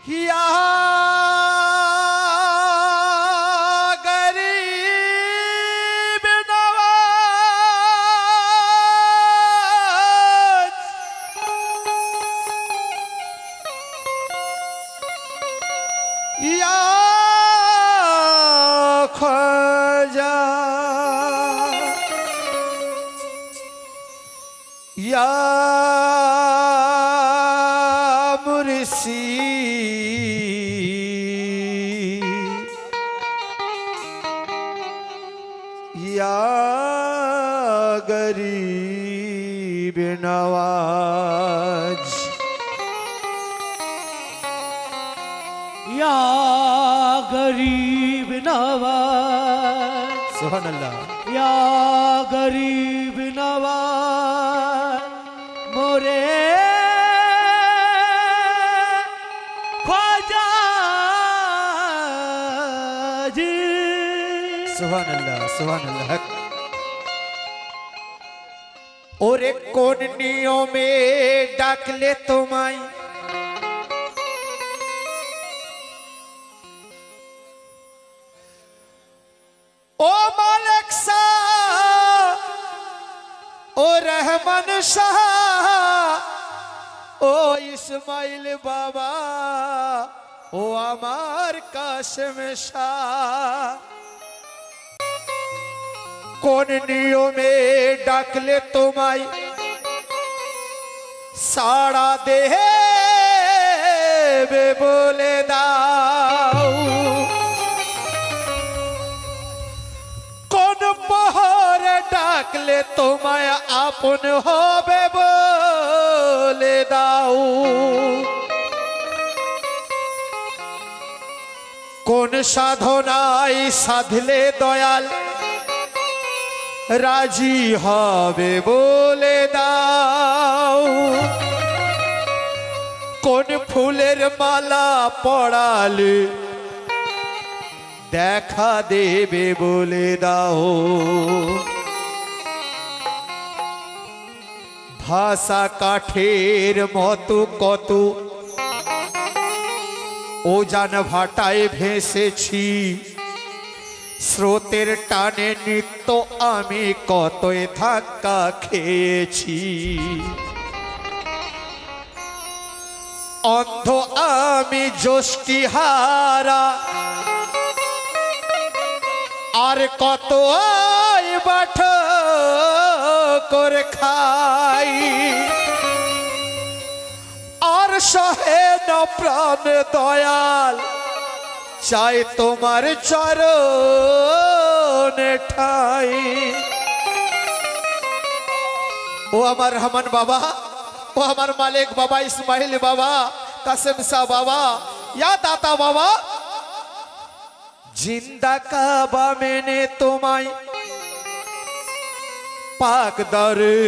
या गरीब नवाज या ख्वाजा या मुर्शी या गरीब नवाज या गरीब नवाज सुभान अल्लाह या गरीब नवाज मोरे ख्वाजा जी। सुभान अल्लाह हक। ओरे कोन नियमे डाकले তোমায় ओ मालिक शाह ओ रहमान शाह ओ इस्माइल बाबा ओ আমার কাশেম শাহ কোন নিয়মে ডাকলে তোমায় সাড়া দেবে বলে দাও কোন পহরে ডাকলে তোমায় আপন হবে বলে দাও কোন সাধনায় সাধলে দয়াল রাজি হবে বলে দাও কোন ফুলের মালা পড়ালে দেখা দেবে বলে দাও ভাষা কাঠের মতো কত ওজান ভাটায় ভেসেছি স্রোতের টানে নিত্য আমি কতই ধাক্কা খেয়েছি অন্ধ আমি যষ্টিহারা আর কত বাঠ করে খাই আর সহে না প্রাণ দয়াল চাই তোমার চরণে ঠাই ও আমার রহমান বাবা ও আমার মালিক বাবা ইসমাইল বাবা কাসেম শাহ বাবা ইয়া দাতা বাবা জিন্দা কাবা মেনে তোমায় পাক দরে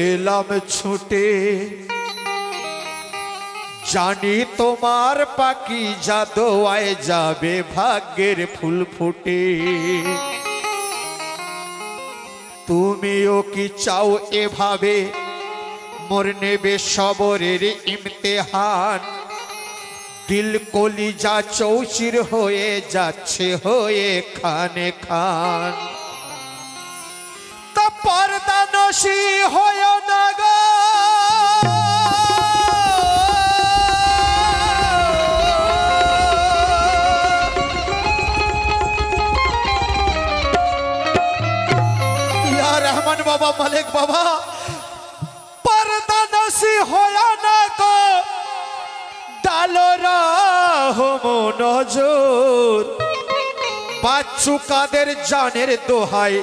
এলাম ছুটে জানি তোমার পাকি জাদোয়ায় যাবে ভাগ্যের ফুল ফুটে তুমিও কি চাও এভাবে মোর নেবে সবরের ইমতিহান দিল কলিজা চৌচির হয়ে যাচ্ছে হয়ে খানে খান তা পর্দা নশি হয় না গো ইয়া রহমান বাবা মালিক বাবা পর্দা নশি হয় না গো ডালো রাহম নজর বাচ্চু কাদের জানের দোহাই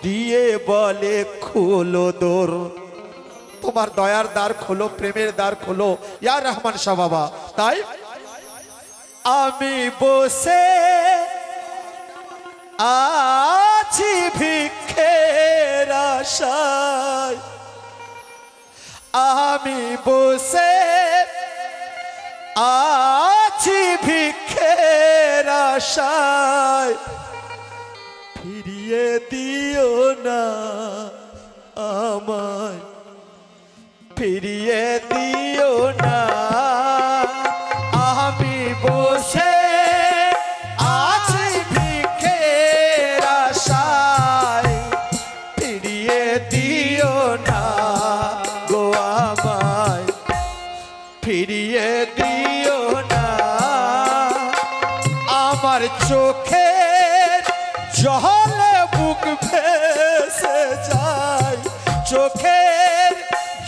দিয়ে বলে খোলো দোর তোমার দয়ার দ্বার খোলো প্রেমের দ্বার খোলো ইয়া রহমান শাহ বাবা তাই আমি বসে আছি ভিক্ষের আশায় আমি বসে আছি ভিক্ষের আশায় ফিরিয়ে দিও না আমায় ফিরিয়ে দিও না ফিরিয়ে দিও না আমার চোখের জলে বুক ভেসে যায় চোখের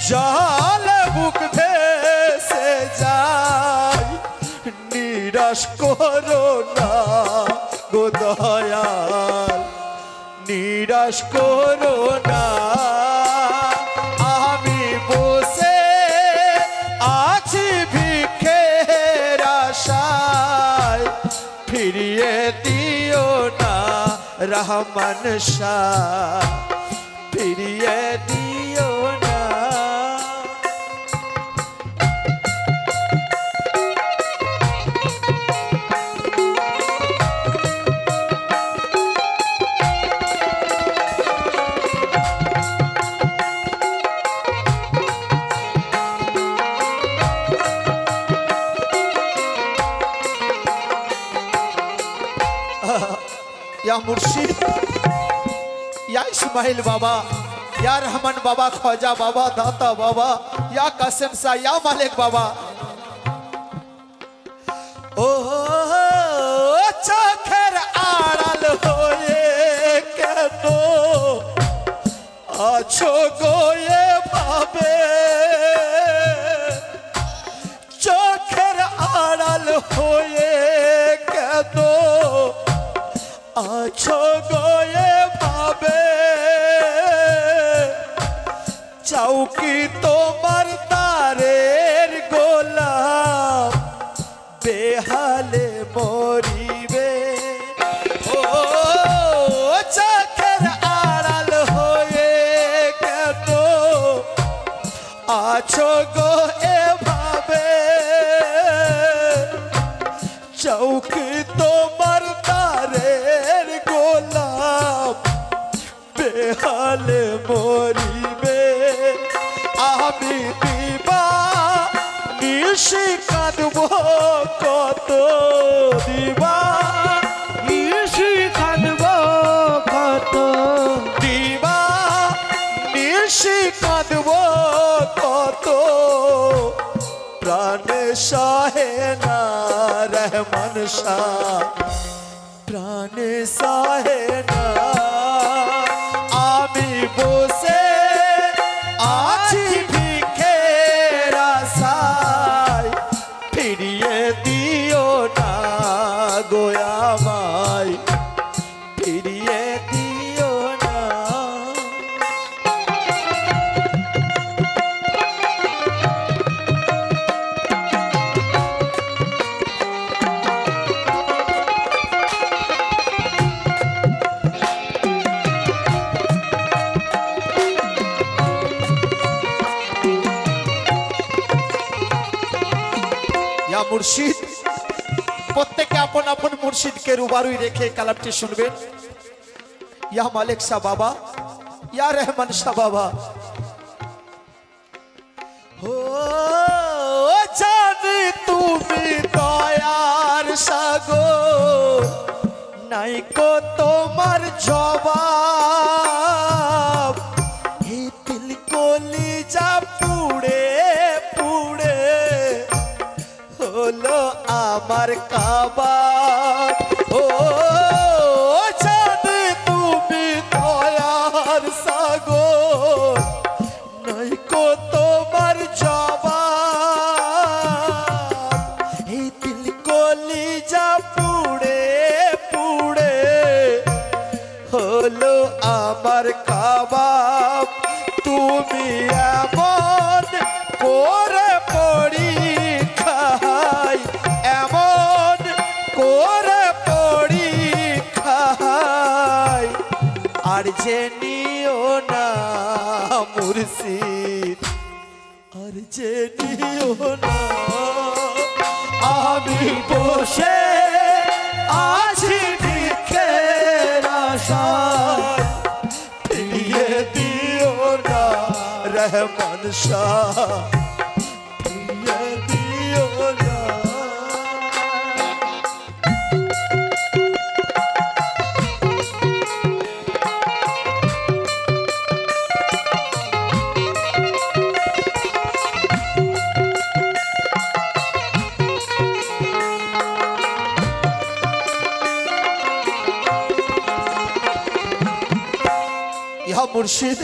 জলে বুক ভেসে যায় নিরাশ করো না গো দয়াল নিরাশ করো না আমি বসে আছি ভিক্ষের আশায় ফিরিয়ে দিও না রহমান শাহ ফিরিয়ে দিও না या मुर्शिद या इस्माइल बाबा या रहमान बाबा ख्वाजा बाबा दाता बाबा या कासिम सा या मालिक बाबा ओ चोखेर आड़ाल होए केनो आछो गोये भावे चोखेर आड़ाल होए केनो आछो गोये भावे चौकी तोमार तारेर गोलाम बेहाले मरिबे ओ चोखेर आड़ाल होए केनो आछो गो एभावे चौकी तोमार तारेर गोलाम बेहाले मरिबे आमी दिबा निशि काঁদবো কত দিবা নিশি কাঁদবো কত দিবা নিশি কাঁদবো কত প্রাণে সহে না রহমান শাহ প্রাণে সহে না আমি বসে আছি ভিক্ষের আশায় ফিরিয়ে দিও না গো আমায় ফিরিয়ে দিও না या मुर्शिद प्रत्येके अपन अपन मुर्शिद के रूबारू रेखे कलामटी सुनबेन या मालिक शाह बाबा या रहमान शाह बाबा हो जानी तुमी दयार सागो নাই কো তোমার জবাব এই দিল কলিজা পুড়ে পুড়ে হলো আমার কাবা ও জানি তুমি দয়ার সাগর নাই কো তোমার জবাব এই দিল কলিজা পুড়ে পুড়ে হলো আমার কাবা তুমি এমন করে পরীক্ষায় এমন করে পরীক্ষায় আর যে নিও না মুর্শিদ আর যে নিও না আমি বসে আছি ভিক্ষের আশায় ফিরিয়ে দিও না রহমান শাহ ফিরিয়ে দিও না মুর্শিদ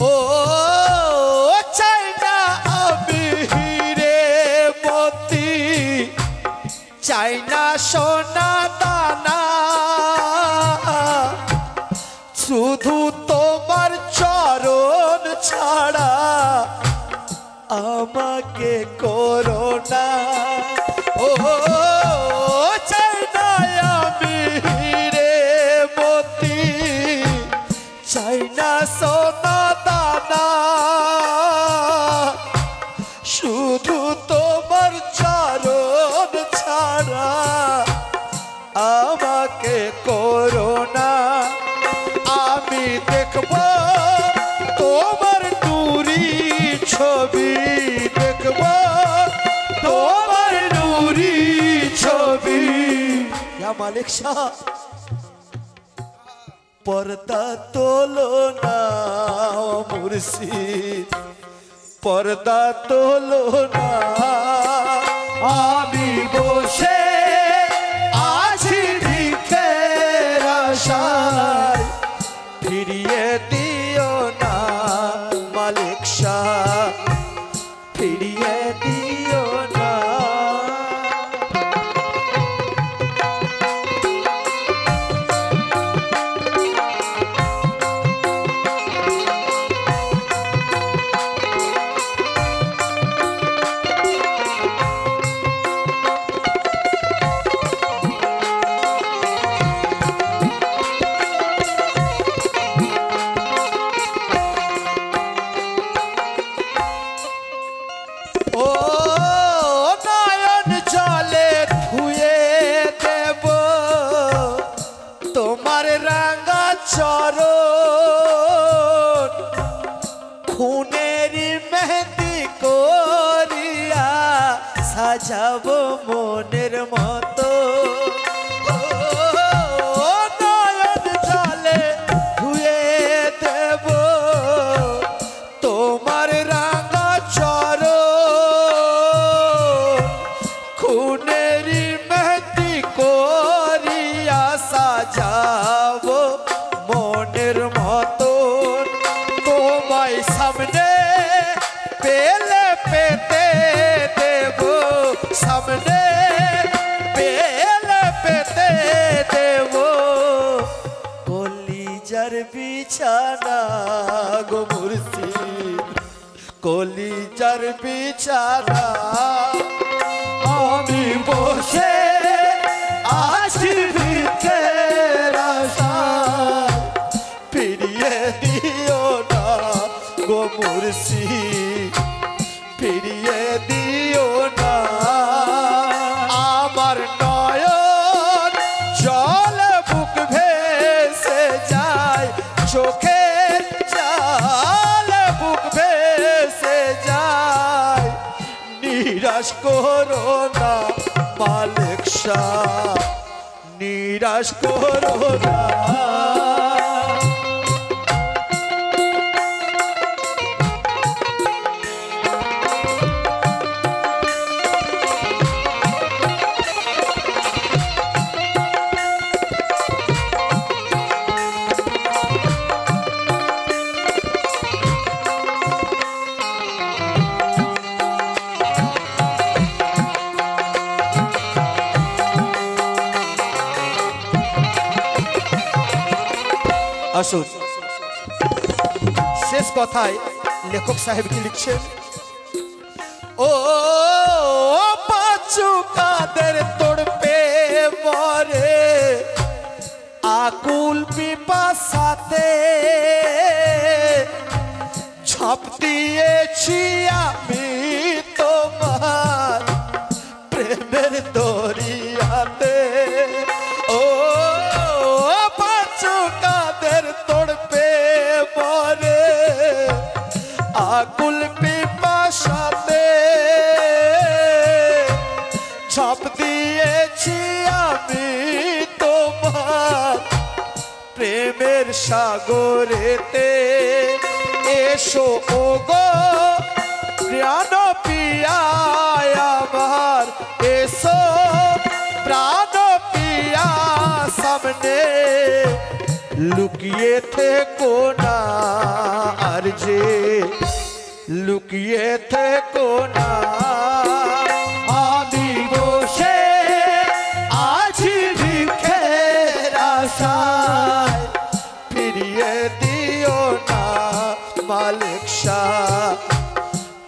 ও চাই না আমি হিরে মতি চাই না সোনা দানা শুধু তোমার চরণ ছাড়া আমাকে করোনা ও চাই না আমি হিরে মতি চাই না সোনা দানা শুধু তোমার চরণ ছাড়া আমাকে করোনা আমি দেখব তোমার নুরি ছবি দেখব তোমার নুরি ছবি ইয়া মালিক শাহ पर्दा तोलो ना मुर्शिद पर्दा तोलो ना आमी बोशे आछि भिखेर आशाय फिरिये दियो ना मालिक शाह फिरिये दियो ना চরণ খুনেরি মেহেদি করিয়া সাজাবো মনের মতো নয়ন জলে ধুয়ে দেব তোমার রাঙা চরণ খুনেরি মেহেদি করিয়া সাজাবো মনের মতন তোমায় সামনে পেলে পেতে দেব সামনে পেলে পেতে দেব কলিজার বিছানা গো মুর্শিদ কলিজার বিছানা আমি বসে আছি ভিতের আশায় ফিরিয়ে দিও না গো মুর্শিদ ফিরিয়ে দিও না আমার নয়ন জল বুক ভেসে যায় চোখের জল বুক ভেসে যায় নিরাশ করো না মালিক শাহ নিরাশ করো না আসুন শেষ কথায় লেখক সাহেব কি লিখছেন ও পাঁচু কাদের তোড়পে মরে আকুল পিপাসাতে ঝাঁপ দিয়েছি আমি তোমার প্রেমের দরিয়াতে ও পাঁচু কাদের তোড়পে মরে আকুল পিপাসাতে ঝাঁপ দিয়েছি আমি তোমার প্রেমের সাগরেতে এসো ওগো প্রাণ পিয়া আমার এসো প্রাণ পিয়া সামনে লুকিয়ে থেকো না আর যে লুকিয়ে থেকো না আমি বসে আছি ভিক্ষের আশায় ফিরিয়ে দিও না মালিক শাহ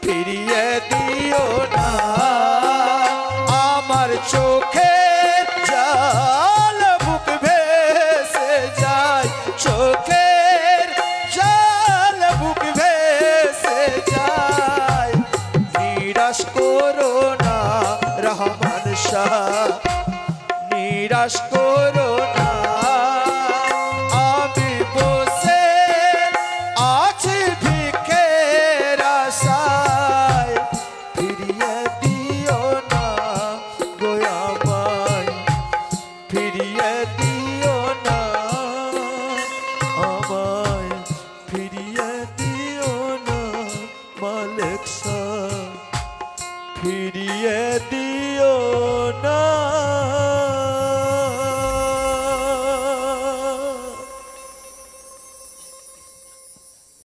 ফিরিয়ে দিও না আমার চোখে জল বুক ভেসে যায় চোখের জল বুক ভেসে যায় নিরাশ করো না রহমান শাহ নিরাশ করো না আমি বসে আছি ভিক্ষের আশায় ফিরিয়ে দিও না গোয়ামায় ফিরিয়ে দিও না আমায় ফিরিয়ে দিও না মালিক শাহ ফিরিয়ে দিও না